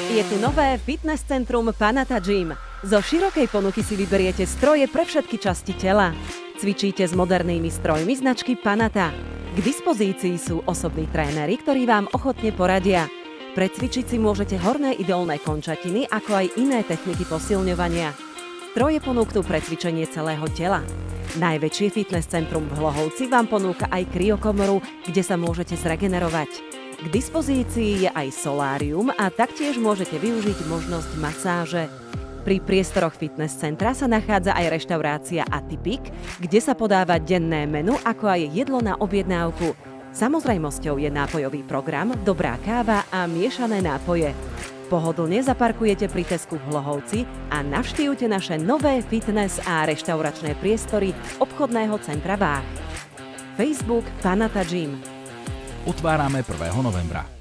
Je tu nové fitness centrum Panata Gym. Zo širokej ponuky si vyberiete stroje pre všetky časti tela. Cvičíte s modernými strojmi značky Panata. K dispozícii sú osobní tréneri, ktorí vám ochotne poradia. Precvičiť si môžete horné idolné končatiny, ako aj iné techniky posilňovania. Stroje ponúknú pre cvičenie celého tela. Najväčšie fitness centrum v Hlohovci vám ponúka aj kryokomoru, kde sa môžete zregenerovať. K dispozícii je aj solárium a taktiež môžete využiť možnosť masáže. Pri priestoroch fitness centra sa nachádza aj reštaurácia Atypik, kde sa podáva denné menu, ako aj jedlo na objednávku. Samozrejmosťou je nápojový program, dobrá káva a miešané nápoje. Pohodlne zaparkujete pri Tesku v Hlohovci a navštívte naše nové fitness a reštauračné priestory obchodného centra Váh. Facebook Panata Gym. Otvárame 1. novembra.